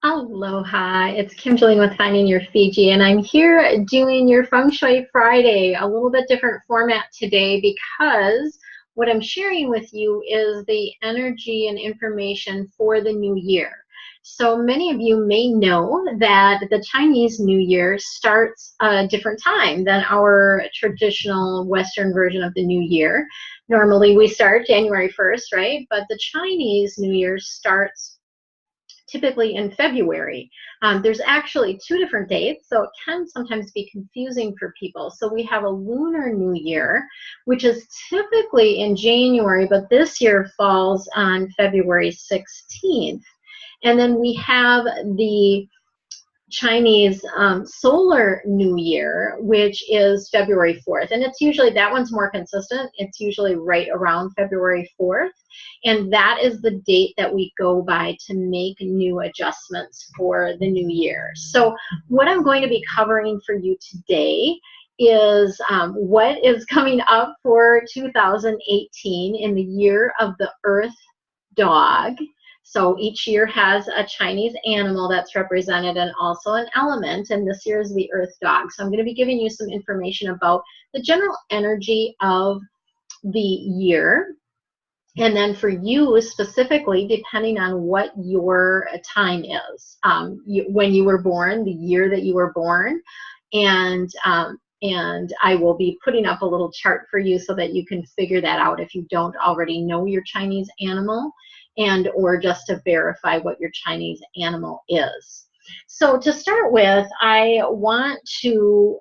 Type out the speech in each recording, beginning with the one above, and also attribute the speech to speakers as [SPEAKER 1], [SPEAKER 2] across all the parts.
[SPEAKER 1] Aloha, it's Kim Jillian with Finding Your Fiji, and I'm here doing your Feng Shui Friday, a little bit different format today because what I'm sharing with you is the energy and information for the new year. So many of you may know that the Chinese New Year starts a different time than our traditional Western version of the New Year. Normally we start January 1st, right? But the Chinese New Year starts typically in February. There's actually two different dates, so it can sometimes be confusing for people. So we have a Lunar New Year, which is typically in January, but this year falls on February 16th. And then we have the Chinese Solar New Year, which is February 4th. And it's usually, that one's more consistent. It's usually right around February 4th. And that is the date that we go by to make new adjustments for the new year. So what I'm going to be covering for you today is what is coming up for 2018 in the year of the Earth Dog. So each year has a Chinese animal that's represented and also an element, and this year is the Earth Dog. So I'm going to be giving you some information about the general energy of the year. And then for you specifically, depending on what your time is, when you were born, the year that you were born, and I will be putting up a little chart for you so that you can figure that out if you don't already know your Chinese animal, and or just to verify what your Chinese animal is. So to start with, I want to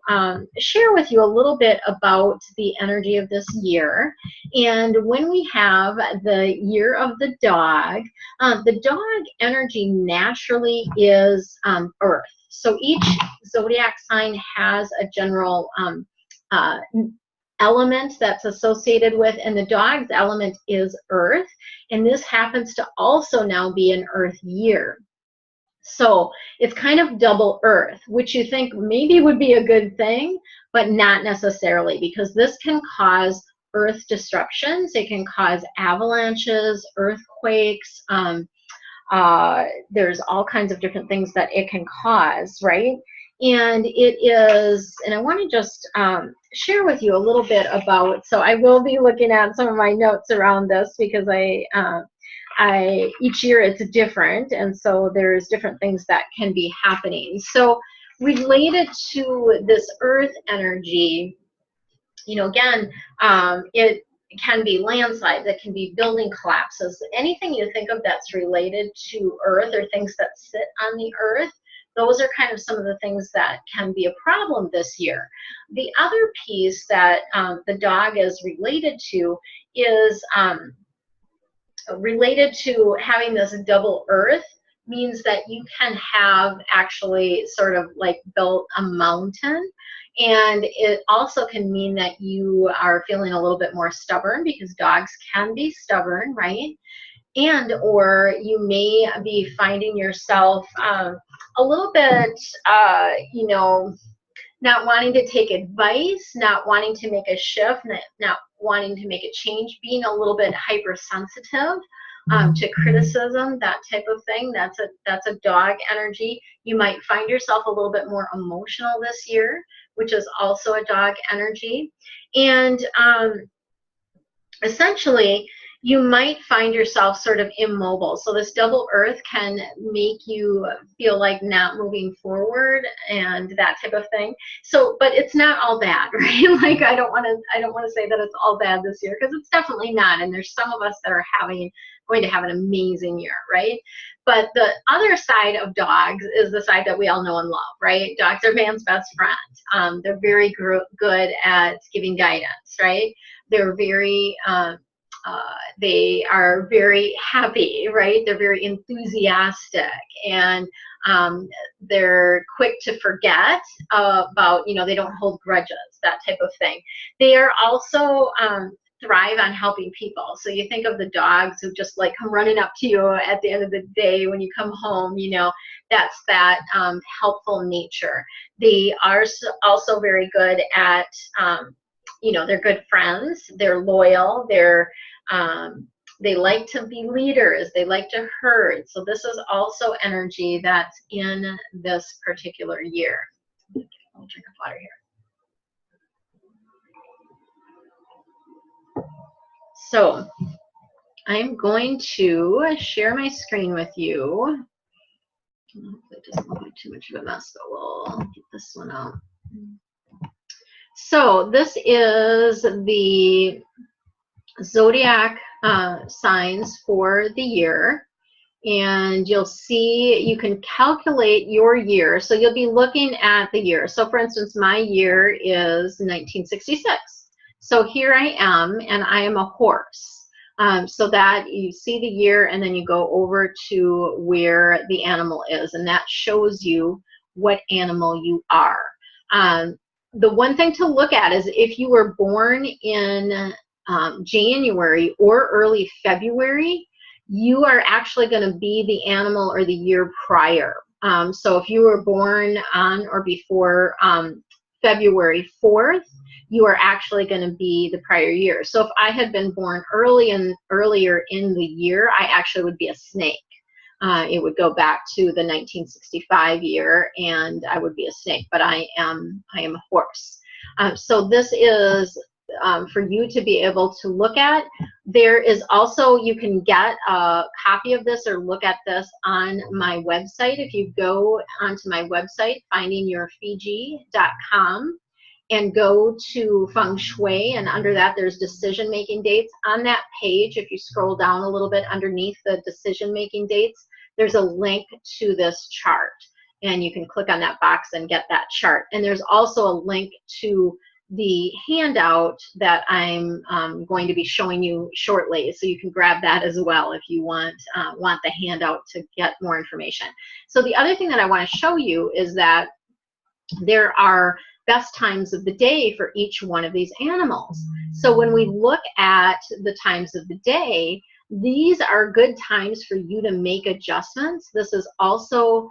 [SPEAKER 1] share with you a little bit about the energy of this year. And when we have the year of the dog energy naturally is Earth. So each zodiac sign has a general element that's associated with, and the dog's element is Earth. And this happens to also now be an Earth year. So it's kind of double Earth, which you think maybe would be a good thing, but not necessarily, because this can cause Earth disruptions. It can cause avalanches, earthquakes. There's all kinds of different things that it can cause, right? And it is, and I want to just share with you a little bit about, so I will be looking at some of my notes around this because each year it's different, and so there's different things that can be happening. So related to this Earth energy, you know, again, it can be landslides, it can be building collapses, anything you think of that's related to Earth or things that sit on the Earth. Those are kind of some of the things that can be a problem this year. The other piece that the dog is related to is related to having this double Earth, means that you can have actually sort of like built a mountain. And it also can mean that you are feeling a little bit more stubborn, because dogs can be stubborn, right? And or you may be finding yourself a little bit, you know, not wanting to take advice, not wanting to make a shift, not wanting to make a change, being a little bit hypersensitive to criticism, that type of thing. That's a dog energy. You might find yourself a little bit more emotional this year, which is also a dog energy. And essentially, you might find yourself sort of immobile. So this double Earth can make you feel like not moving forward and that type of thing. So, but it's not all bad, right? Like I don't want to say that it's all bad this year, because it's definitely not. And there's some of us that are going to have an amazing year, right? But the other side of dogs is the side that we all know and love, right? Dogs are man's best friend. They're very good at giving guidance, right? They're very they are very happy, right? They're very enthusiastic, and they're quick to forget about, you know, they don't hold grudges, that type of thing. They are also thrive on helping people. So you think of the dogs who just like come running up to you at the end of the day when you come home, you know, that's that helpful nature. They are also very good at, you know, they're good friends, they're loyal, they're They like to be leaders. They like to herd. So this is also energy that's in this particular year. I'll drink of water here. So I'm going to share my screen with you. Hopefully it doesn't look like too much of a mess, but we'll get this one out. So this is the zodiac signs for the year. And you'll see, you can calculate your year. So you'll be looking at the year. So for instance, my year is 1966. So here I am, and I am a horse. So that you see the year, and then you go over to where the animal is, and that shows you what animal you are. The one thing to look at is if you were born in January or early February, you are actually going to be the animal or the year prior. So if you were born on or before February 4th, you are actually going to be the prior year. So if I had been born earlier in the year, I actually would be a snake. It would go back to the 1965 year, and I would be a snake, but I am a horse. So this is for you to be able to look at. There is also, you can get a copy of this or look at this on my website. If you go onto my website, findingyourfiji.com, and go to Feng Shui, and under that there's decision-making dates. On that page, if you scroll down a little bit underneath the decision-making dates, there's a link to this chart, and you can click on that box and get that chart. And there's also a link to the handout that I'm going to be showing you shortly, so you can grab that as well if you want the handout to get more information. So the other thing that I want to show you is that there are best times of the day for each one of these animals. So when we look at the times of the day, these are good times for you to make adjustments. This is also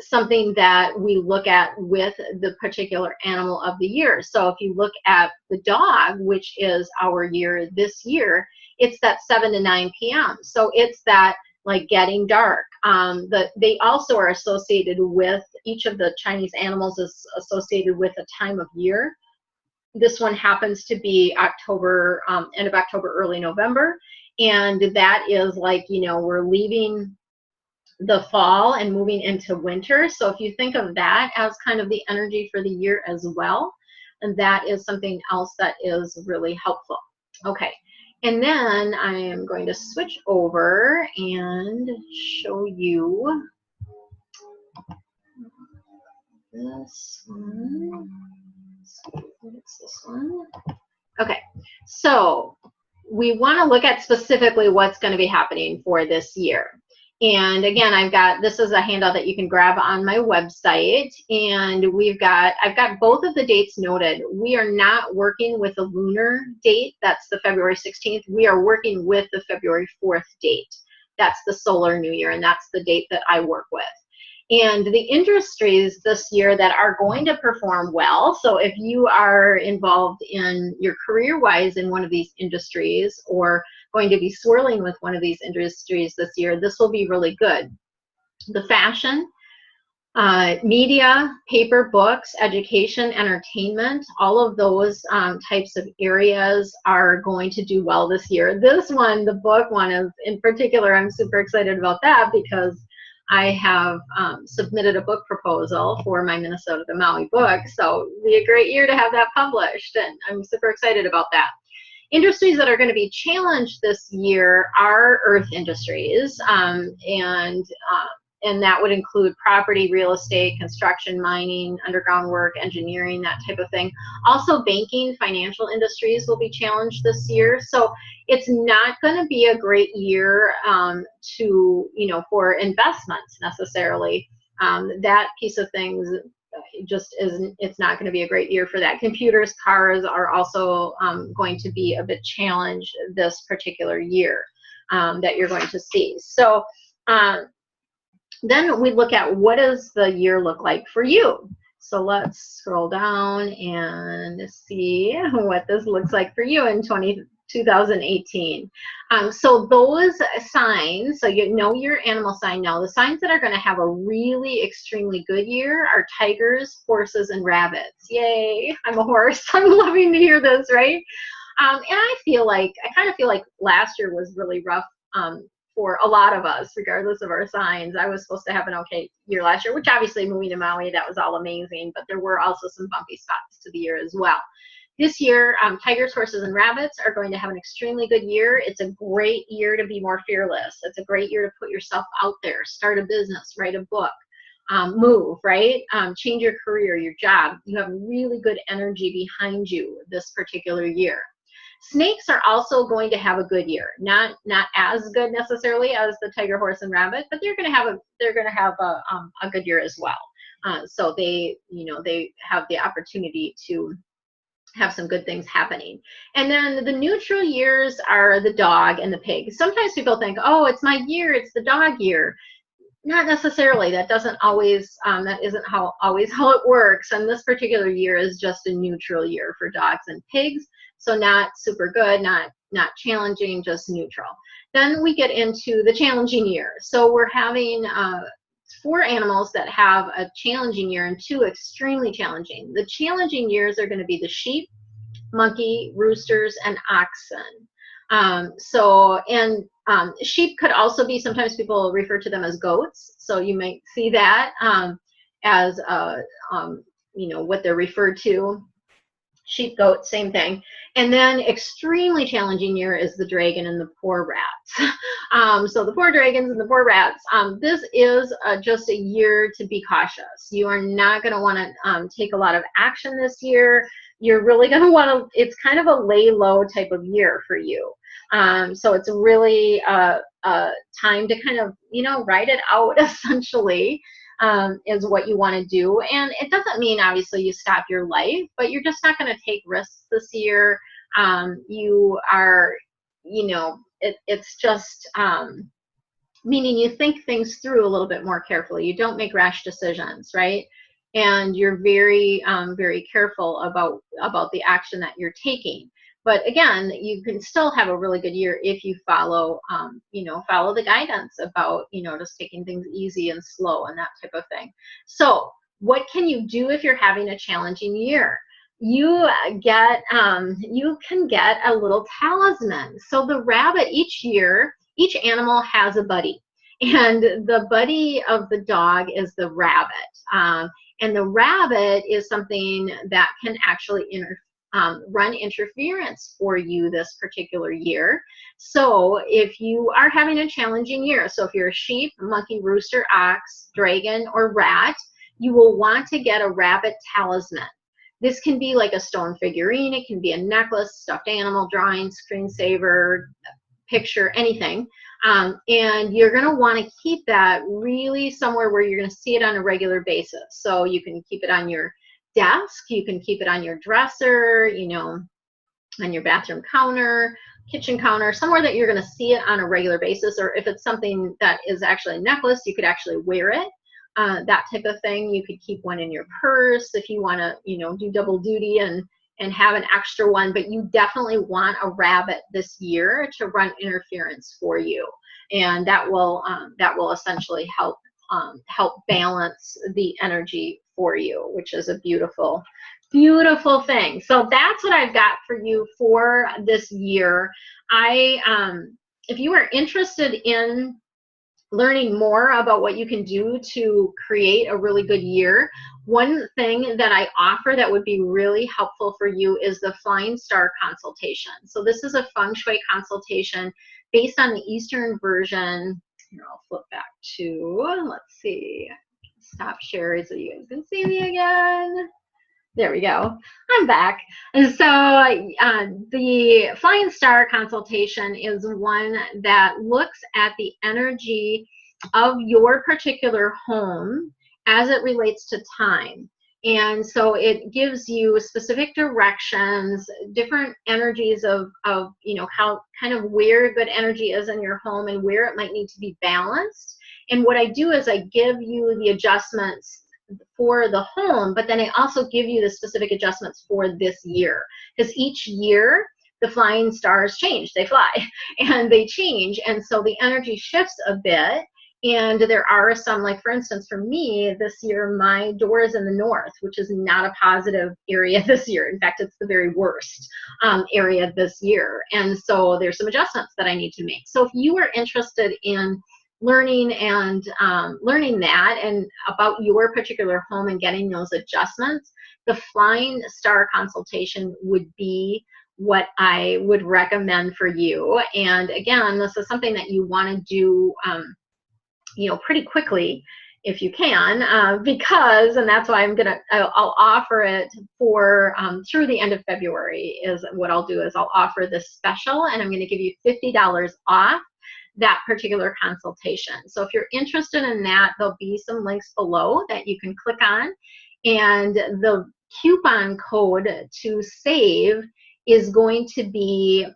[SPEAKER 1] something that we look at with the particular animal of the year. So if you look at the dog, which is our year this year, it's that 7 to 9 p.m. So it's that like getting dark. They also are associated with, each of the Chinese animals is associated with a time of year. This one happens to be October, end of October, early November. And that is like, you know, we're leaving the fall and moving into winter. So if you think of that as kind of the energy for the year as well, and that is something else that is really helpful. Okay. And then I am going to switch over and show you this one. What's this one? Okay, so we want to look at specifically what's going to be happening for this year. And again, this is a handout that you can grab on my website, and I've got both of the dates noted. We are not working with a lunar date, that's the February 16th. We are working with the February 4th date. That's the solar new year, and that's the date that I work with. And the industries this year that are going to perform well, so if you are involved in your career-wise in one of these industries or going to be swirling with one of these industries this year, this will be really good. The fashion, media, paper, books, education, entertainment, all of those types of areas are going to do well this year. This one, the book one, is in particular, I'm super excited about that because I have submitted a book proposal for my Minnesota to Maui book, so it'll be a great year to have that published, and I'm super excited about that. Industries that are going to be challenged this year are earth industries, and that would include property, real estate, construction, mining, underground work, engineering, that type of thing. Also, banking, financial industries will be challenged this year. So it's not going to be a great year for investments necessarily. That piece of things just isn't, it's not going to be a great year for that. Computers, cars are also going to be a bit challenged this particular year that you're going to see. So then we look at what does the year look like for you. So let's scroll down and see what this looks like for you in 2018. So those signs, so you know your animal sign now, the signs that are going to have a really extremely good year are tigers, horses, and rabbits. Yay, I'm a horse. I'm loving to hear this, right? And I kind of feel like last year was really rough for a lot of us, regardless of our signs. I was supposed to have an okay year last year, which obviously moving to Maui, that was all amazing, but there were also some bumpy spots to the year as well. This year, tigers, horses, and rabbits are going to have an extremely good year. It's a great year to be more fearless. It's a great year to put yourself out there, start a business, write a book, move, right? Change your career, your job. You have really good energy behind you this particular year. Snakes are also going to have a good year. Not as good necessarily as the tiger, horse, and rabbit, but they're going to have a good year as well. So they have the opportunity to have some good things happening. And then the neutral years are the dog and the pig. Sometimes people think, oh, it's my year, it's the dog year. Not necessarily. That doesn't always, that isn't always how it works. And this particular year is just a neutral year for dogs and pigs. So not super good, not challenging, just neutral. Then we get into the challenging year. So we're having 4 animals that have a challenging year and 2 extremely challenging. The challenging years are going to be the sheep, monkey, roosters, and oxen. Sheep could also be, sometimes people refer to them as goats. So you might see that as what they're referred to. Sheep, goat, same thing. And then extremely challenging year is the dragon and the poor rats. So the poor dragons and the poor rats, this is just a year to be cautious. You are not going to want to take a lot of action this year. You're really going to want to, it's kind of a lay low type of year for you. So it's really a time to kind of, ride it out essentially. Is what you want to do. And it doesn't mean obviously you stop your life, but you're just not going to take risks this year. You are, it's just meaning you think things through a little bit more carefully. You don't make rash decisions, right? And you're very, very careful about the action that you're taking. But again, you can still have a really good year if you follow, follow the guidance about, just taking things easy and slow and that type of thing. So what can you do if you're having a challenging year? You can get a little talisman. So the rabbit, each year, each animal has a buddy. And the buddy of the dog is the rabbit. And the rabbit is something that can actually run interference for you this particular year. So if you are having a challenging year, so if you're a sheep, monkey, rooster, ox, dragon, or rat, you will want to get a rabbit talisman. This can be like a stone figurine, it can be a necklace, stuffed animal, drawing, screensaver, picture, anything. And you're going to want to keep that really somewhere where you're going to see it on a regular basis. So you can keep it on your desk, you can keep it on your dresser, on your bathroom counter, kitchen counter, somewhere that you're going to see it on a regular basis. Or if it's something that is actually a necklace, you could actually wear it, that type of thing. You could keep one in your purse if you want to, do double duty and have an extra one. But you definitely want a rabbit this year to run interference for you, and that will essentially help balance the energy for you, which is a beautiful, beautiful thing. So that's what I've got for you for this year. If you are interested in learning more about what you can do to create a really good year, one thing that I offer that would be really helpful for you is the Flying Star consultation. So this is a Feng Shui consultation based on the Eastern version. Here, I'll flip back to, let's see, stop sharing so you guys can see me again. There we go. I'm back. And so the Flying Star consultation is one that looks at the energy of your particular home as it relates to time. And so it gives you specific directions, different energies of how kind of where good energy is in your home and where it might need to be balanced. And what I do is I give you the adjustments for the home, but then I also give you the specific adjustments for this year, because each year the flying stars change, they fly, and they change, and so the energy shifts a bit. And there are some, like for instance, for me this year, my door is in the north, which is not a positive area this year. In fact, it's the very worst area this year. And so there's some adjustments that I need to make. So if you are interested in learning and learning that and about your particular home and getting those adjustments, the flying star consultation would be what I would recommend for you. And again, this is something that you want to do you know, pretty quickly if you can, because, and that's why I'll offer it for through the end of February. Is what I'll do is I'll offer this special, and I'm going to give you $50 off that particular consultation. So if you're interested in that, there'll be some links below that you can click on, and the coupon code to save is going to be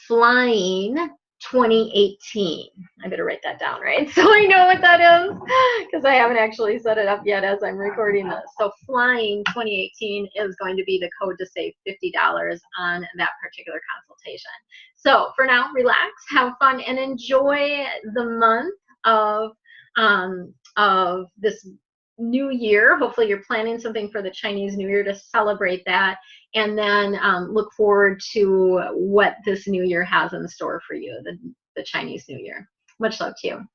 [SPEAKER 1] flying 2018. I better write that down, right? So I know what that is, because I haven't actually set it up yet as I'm recording this. So flying 2018 is going to be the code to save $50 on that particular consultation. So for now, relax, have fun, and enjoy the month of this new year. Hopefully you're planning something for the Chinese New Year to celebrate that, and then look forward to what this new year has in store for you, the Chinese New Year. Much love to you.